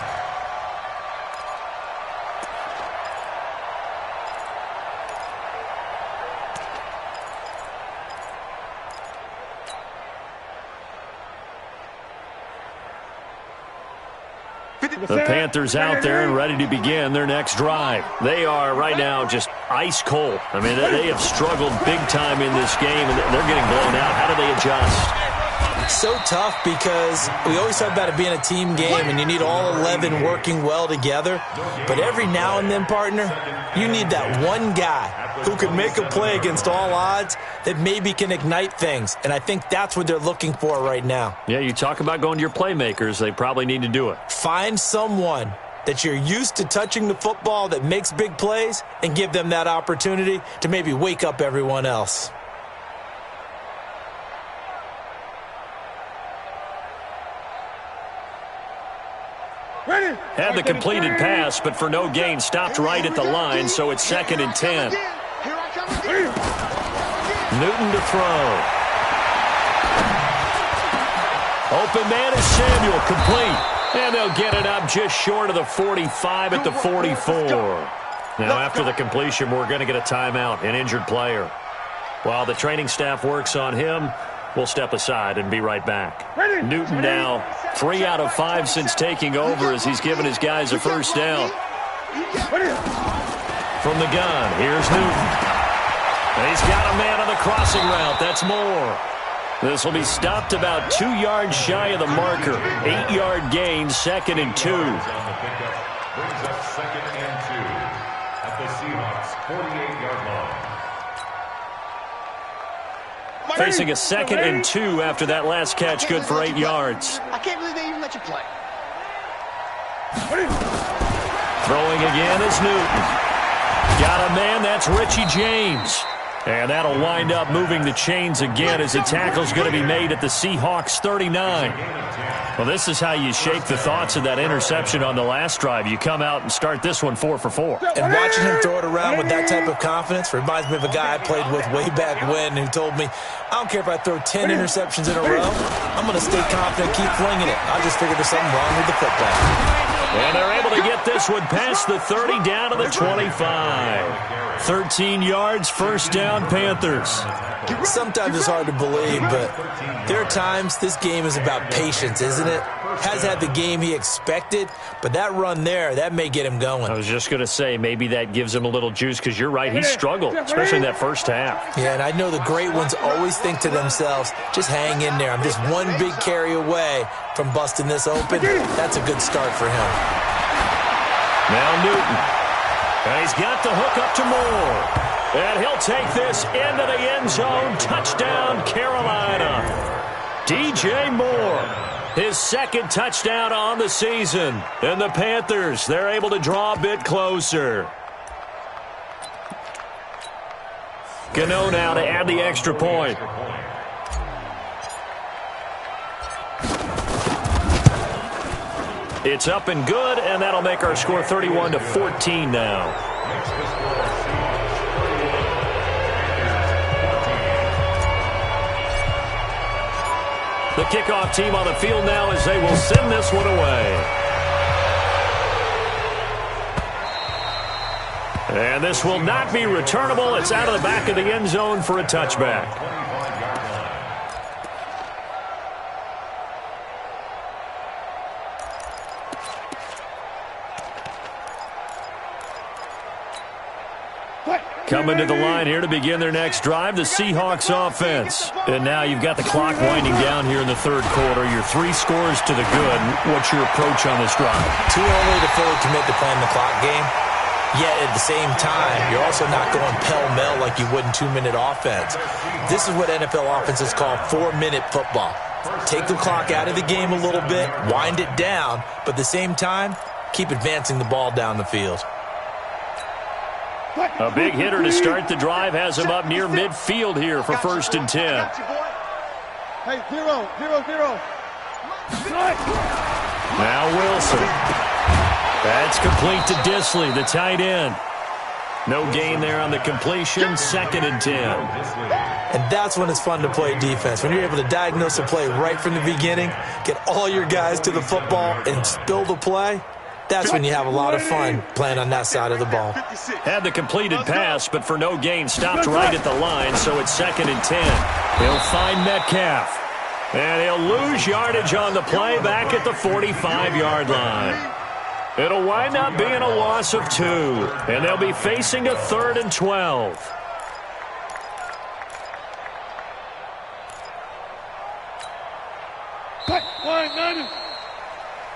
The Panthers out there and ready to begin their next drive. They are right now just ice cold. I mean, they have struggled big time in this game, and they're getting blown out. How do they adjust? So tough because we always talk about it being a team game and you need all 11 working well together. But every now and then, partner, you need that one guy who can make a play against all odds that maybe can ignite things. And I think that's what they're looking for right now. Yeah, you talk about going to your playmakers. They probably need to do it. Find someone that you're used to touching the football that makes big plays and give them that opportunity to maybe wake up everyone else. Had the completed pass, but for no gain, stopped right at the line, so it's 2nd and 10. Newton to throw. Open man is Samuel, complete. And they'll get it up just short of the 45 at the 44. Now, after the completion, we're going to get a timeout, an injured player. While the training staff works on him, we'll step aside and be right back. Newton now 3 out of 5 since taking over as he's given his guys a first down. From the gun, here's Newton. And he's got a man on the crossing route. That's Moore. This will be stopped about 2 yards shy of the marker. 8-yard gain, 2nd and 2. Brings us 2nd and 2 at the Seahawks 48-yard line. Facing a 2nd and 2 after that last catch, good for 8 yards. I can't believe they even let you play. Throwing again is Newton. Got a man, that's Richie James. And that'll wind up moving the chains again as the tackle's going to be made at the Seahawks 39. Well, this is how you shake the thoughts of that interception on the last drive. You come out and start this one 4 for 4. And watching him throw it around with that type of confidence reminds me of a guy I played with way back when who told me, I don't care if I throw 10 interceptions in a row, I'm going to stay confident, keep flinging it. I just figured there's something wrong with the football. And they're able to get this one past the 30 down to the 25. 13 yards, first down, Panthers. Sometimes it's hard to believe, but there are times this game is about patience, isn't it? Has had the game he expected, but that run there, that may get him going. I was just going to say, maybe that gives him a little juice because you're right, he struggled, especially in that first half. Yeah, and I know the great ones always think to themselves, just hang in there. I'm just one big carry away from busting this open. That's a good start for him. Now Newton. And he's got the hook up to Moore. And he'll take this into the end zone. Touchdown, Carolina. DJ Moore, his second touchdown on the season. And the Panthers, they're able to draw a bit closer. Gano now to add the extra point. It's up and good, and that'll make our score 31-14 now. The kickoff team on the field now as they will send this one away. And this will not be returnable. It's out of the back of the end zone for a touchback. Coming to the line here to begin their next drive, the Seahawks offense. And now you've got the clock winding down here in the third quarter. Your 3 scores to the good. What's your approach on this drive? Too early to fully commit to playing the clock game. Yet at the same time, you're also not going pell-mell like you would in 2-minute offense. This is what NFL offenses call 4-minute football. Take the clock out of the game a little bit, wind it down, but at the same time, keep advancing the ball down the field. A big hitter to start the drive has him up near midfield here for 1st and 10. Hey, 0, 0, 0. Now Wilson. That's complete to Disley, the tight end. No gain there on the completion, 2nd and 10. And that's when it's fun to play defense. When you're able to diagnose a play right from the beginning, get all your guys to the football, and spill the play. That's when you have a lot of fun playing on that side of the ball. Had the completed pass, but for no gain, stopped right at the line, so it's 2nd and 10. He'll find Metcalf. And he'll lose yardage on the play back at the 45-yard line. It'll wind up being a loss of 2, and they'll be facing a 3rd and 12.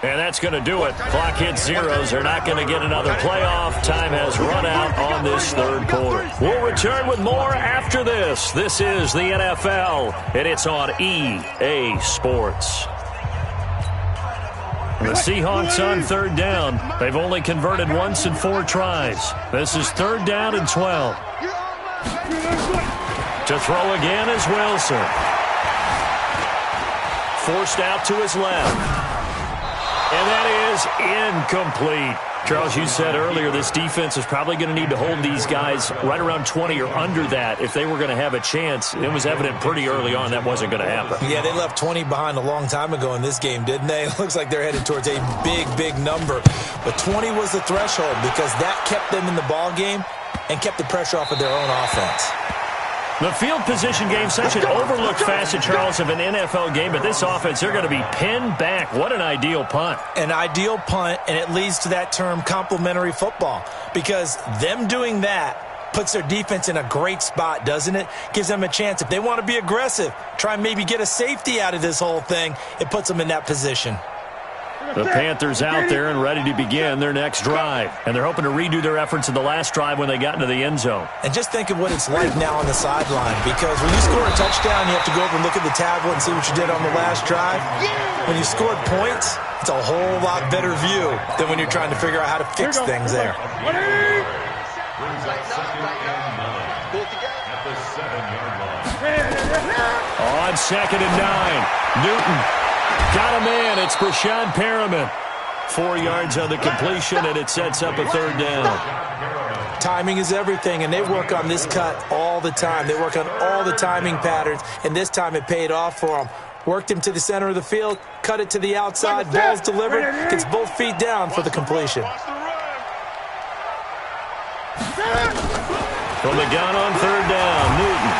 And that's going to do it. Clock hits zeros. They're not going to get another playoff. Time has run out on this third quarter. We'll return with more after this. This is the NFL, and it's on EA Sports. The Seahawks on 3rd down. They've only converted once in 4 tries. This is 3rd down and 12. To throw again is Wilson. Forced out to his left. And that is incomplete. Charles, you said earlier this defense is probably going to need to hold these guys right around 20 or under that if they were going to have a chance. It was evident pretty early on that wasn't going to happen. Yeah, they left 20 behind a long time ago in this game, didn't they? It looks like they're headed towards a big, big number. But 20 was the threshold because that kept them in the ball game and kept the pressure off of their own offense. The field position game, such an overlooked facet, Charles, of an NFL game, but this offense, they're going to be pinned back. What an ideal punt. An ideal punt, and it leads to that term complementary football, because them doing that puts their defense in a great spot, doesn't it? Gives them a chance. If they want to be aggressive, try and maybe get a safety out of this whole thing, it puts them in that position. The Panthers out there and ready to begin their next drive. And they're hoping to redo their efforts in the last drive when they got into the end zone. And just think of what it's like now on the sideline, because when you score a touchdown, you have to go over and look at the tablet and see what you did on the last drive. When you scored points, it's a whole lot better view than when you're trying to figure out how to fix things there. On 2nd and 9, Newton. Got a man. It's Brashad Perriman. 4 yards on the completion, and it sets up a 3rd down. Timing is everything, and they work on this cut all the time. They work on all the timing patterns, and this time it paid off for them. Worked him to the center of the field, cut it to the outside, ball's delivered, gets both feet down for the completion. From the gun on 3rd down, Newton.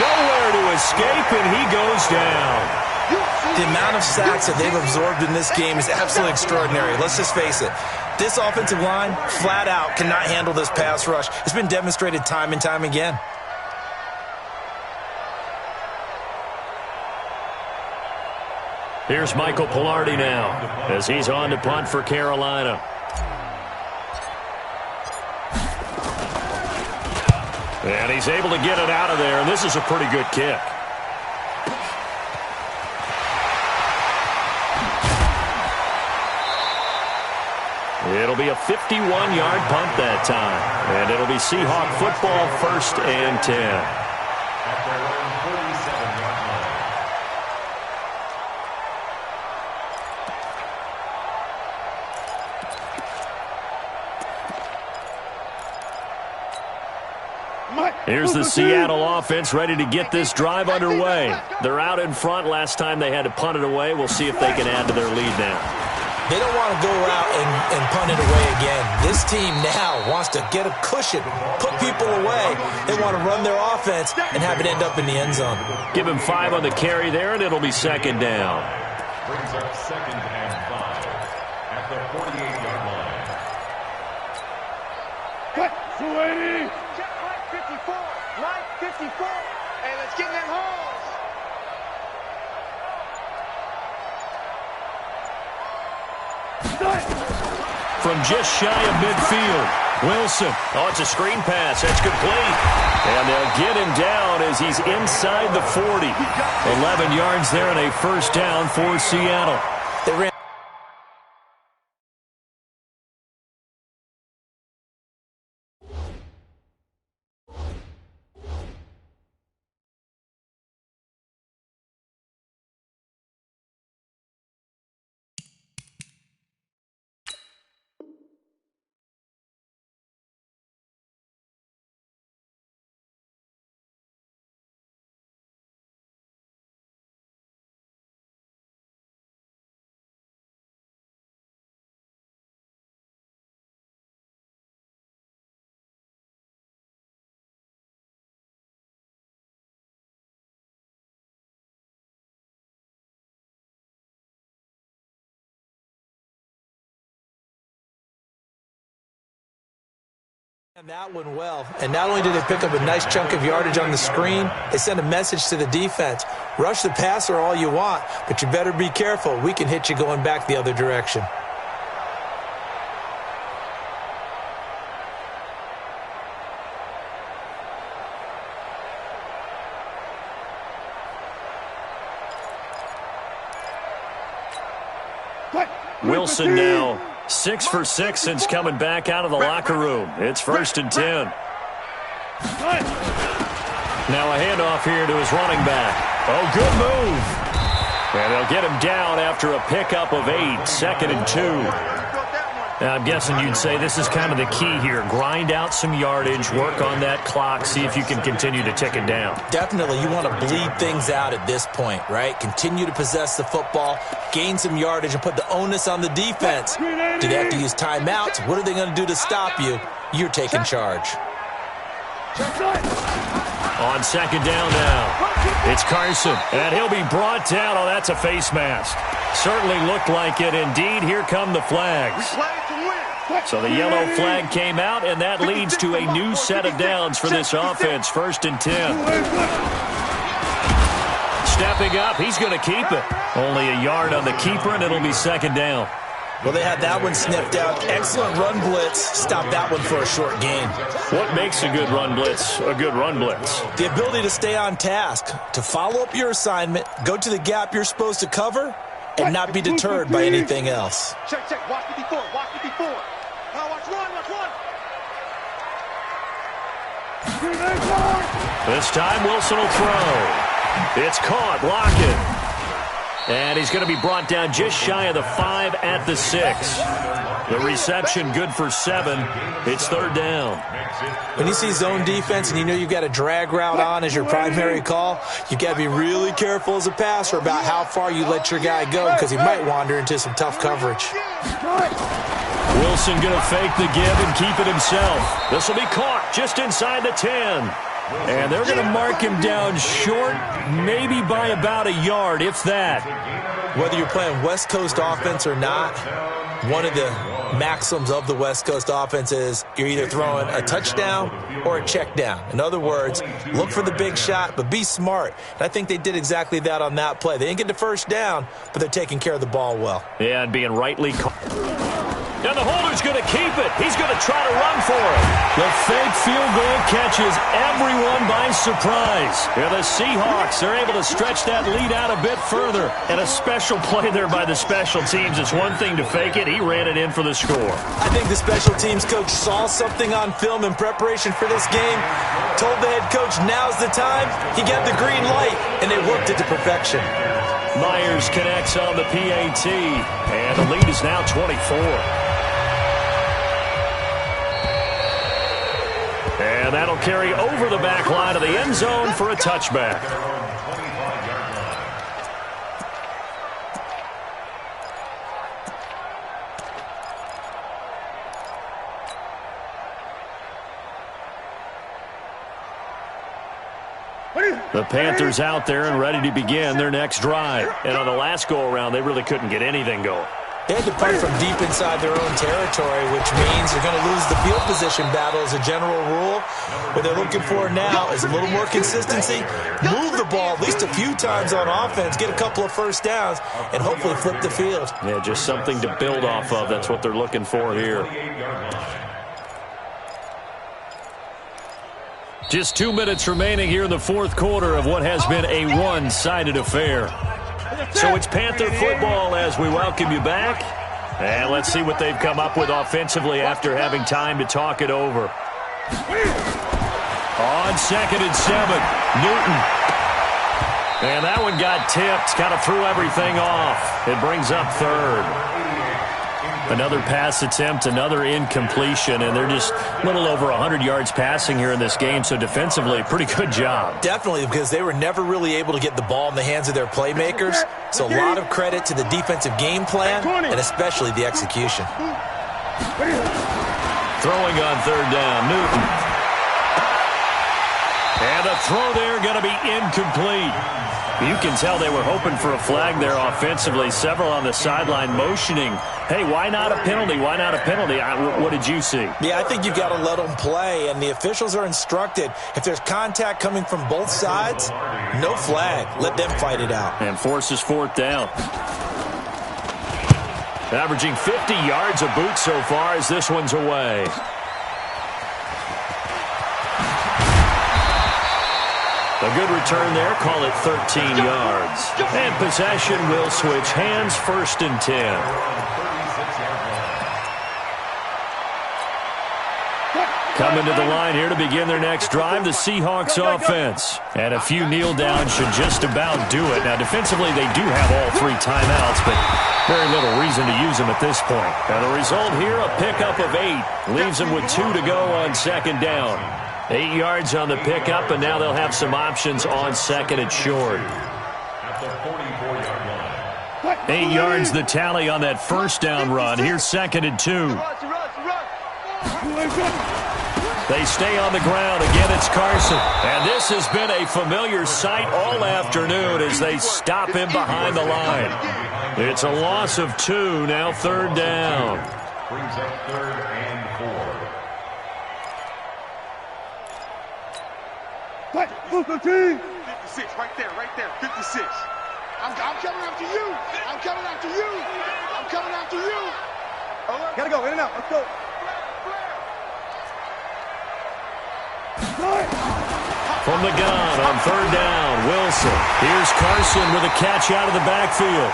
Nowhere to escape, and he goes down. The amount of sacks that they've absorbed in this game is absolutely extraordinary. Let's just face it. This offensive line, flat out, cannot handle this pass rush. It's been demonstrated time and time again. Here's Michael Pilardi now as he's on to punt for Carolina. And he's able to get it out of there, and this is a pretty good kick. It'll be a 51-yard punt that time. And it'll be Seahawk football, 1st and 10. At their own 47-yard line. Here's the Seattle offense ready to get this drive underway. They're out in front. Last time they had to punt it away. We'll see if they can add to their lead now. They don't want to go out and punt it away again. This team now wants to get a cushion, put people away. They want to run their offense and have it end up in the end zone. Give him 5 on the carry there, and it'll be 2nd down. Brings up 2nd and 5 at the 48-yard line. Cut. 280. Check line 54. Line 54. Hey, let's get in that hole. From just shy of midfield, Wilson. Oh, it's a screen pass. That's complete. And they'll get him down as he's inside the 40. 11 yards there and a 1st down for Seattle. They ran. That one well, and not only did they pick up a nice chunk of yardage on the screen, they sent a message to the defense. Rush the passer all you want, but you better be careful. We can hit you going back the other direction. Wilson now 6 for 6 since coming back out of the locker room. It's 1st and 10. Now a handoff here to his running back. Oh, good move. And they'll get him down after a pickup of 8. 2nd and 2. Now, I'm guessing you'd say this is kind of the key here. Grind out some yardage, work on that clock, see if you can continue to tick it down. Definitely. You want to bleed things out at this point, right? Continue to possess the football, gain some yardage, and put the onus on the defense. Do they have to use timeouts? What are they going to do to stop you? You're taking charge. On 2nd down now, it's Carson, and he'll be brought down. Oh, that's a face mask. Certainly looked like it. Indeed, here come the flags. So the yellow flag came out, and that leads to a new set of downs for this offense. 1st and 10. Stepping up, he's going to keep it. Only a yard on the keeper, and it'll be 2nd down. Well, they had that one sniffed out. Excellent run blitz. Stop that one for a short gain. What makes a good run blitz a good run blitz? The ability to stay on task, to follow up your assignment, go to the gap you're supposed to cover, and not be deterred by anything else. Check. Watch 54. Watch 54. Now watch one. This time Wilson will throw. It's caught. Lockett. And he's going to be brought down just shy of the 5 at the 6. The reception good for 7. It's 3rd down. When you see zone defense and you know you've got a drag route on as your primary call, you've got to be really careful as a passer about how far you let your guy go because he might wander into some tough coverage. Wilson going to fake the give and keep it himself. This will be caught just inside the 10. And they're going to mark him down short, maybe by about a yard, if that. Whether you're playing West Coast offense or not, one of the maxims of the West Coast offense is you're either throwing a touchdown or a check down. In other words, look for the big shot, but be smart. And I think they did exactly that on that play. They didn't get the 1st down, but they're taking care of the ball well. Yeah, and being rightly called. And the holder's going to keep it. He's going to try to run for it. The fake field goal catches everyone by surprise. Yeah, the Seahawks are able to stretch that lead out a bit further. And a special play there by the special teams. It's one thing to fake it. He ran it in for the score. I think the special teams coach saw something on film in preparation for this game, told the head coach now's the time. He got the green light, and they worked it to perfection. Myers connects on the PAT, and the lead is now 24. And that'll carry over the back line of the end zone for a touchback. The Panthers out there and ready to begin their next drive. And on the last go-around, they really couldn't get anything going. They had to punt from deep inside their own territory, which means they're going to lose the field position battle as a general rule. What they're looking for now is a little more consistency, move the ball at least a few times on offense, get a couple of first downs, and hopefully flip the field. Yeah, just something to build off of. That's what they're looking for here. Just 2 minutes remaining here in the fourth quarter of what has been a one-sided affair. So it's Panther football as we welcome you back. And let's see what they've come up with offensively after having time to talk it over. On 2nd and 7, Newton. And that one got tipped, kind of threw everything off. It brings up 3rd. Another pass attempt, another incompletion, and they're just a little over 100 yards passing here in this game, so defensively, pretty good job. Definitely, because they were never really able to get the ball in the hands of their playmakers, so a lot of credit to the defensive game plan, and especially the execution. Throwing on 3rd down, Newton. And the throw there going to be incomplete. You can tell they were hoping for a flag there offensively. Several on the sideline motioning, hey, why not a penalty? Why not a penalty? What did you see? Yeah, I think you've got to let them play, and the officials are instructed. If there's contact coming from both sides, no flag. Let them fight it out. And forces 4th down. Averaging 50 yards a boot so far as this one's away. A good return there, call it 13 yards. And possession will switch hands, 1st and 10. Coming to the line here to begin their next drive, the Seahawks offense. And a few kneel downs should just about do it. Now, defensively, they do have all 3 timeouts, but very little reason to use them at this point. And the result here, a pickup of 8. Leaves them with 2 to go on 2nd down. 8 yards on the pickup, and now they'll have some options on 2nd and short. 8 yards the tally on that 1st down run. Here's 2nd and 2. They stay on the ground. Again, it's Carson. And this has been a familiar sight all afternoon as they stop him behind the line. It's a loss of 2, now 3rd down. Brings up 3rd and 4. 56, right there, 56. I'm coming after you. I'm coming after you. I'm coming after you. Gotta go, in and out, let's go. From the gun on 3rd down, Wilson. Here's Carson with a catch out of the backfield.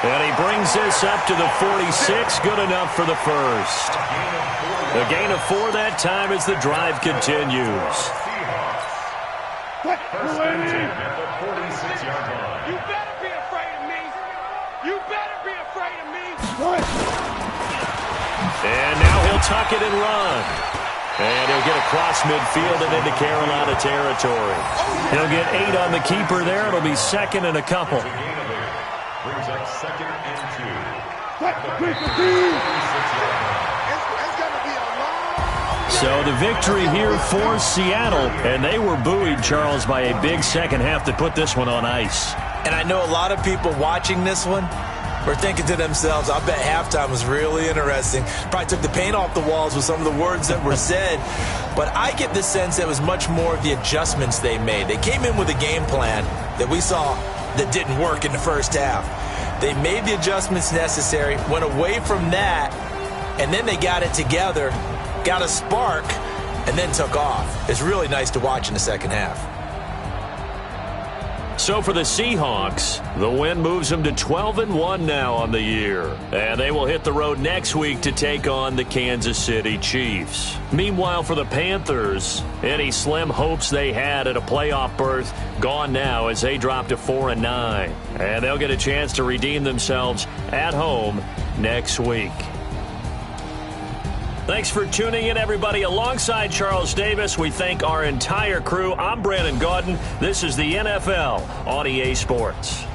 And he brings this up to the 46, good enough for the 1st. A gain of 4 that time as the drive continues. First and 10 at the 46-yard line. You better be afraid of me. You better be afraid of me. And now he'll tuck it and run. And he'll get across midfield and into Carolina territory. He'll get 8 on the keeper there. It'll be 2nd and a couple. Brings up 2nd and 2. So the victory here for Seattle. And they were buoyed, Charles, by a big second half that put this one on ice. And I know a lot of people watching this one were thinking to themselves, I bet halftime was really interesting. Probably took the paint off the walls with some of the words that were said. But I get the sense that was much more of the adjustments they made. They came in with a game plan that we saw that didn't work in the first half. They made the adjustments necessary, went away from that, and then they got it together, got a spark, and then took off. It's really nice to watch in the second half. So for the Seahawks, the win moves them to 12-1 now on the year. And they will hit the road next week to take on the Kansas City Chiefs. Meanwhile, for the Panthers, any slim hopes they had at a playoff berth gone now as they drop to 4-9. And they'll get a chance to redeem themselves at home next week. Thanks for tuning in, everybody. Alongside Charles Davis, we thank our entire crew. I'm Brandon Gaudin. This is the NFL on EA Sports.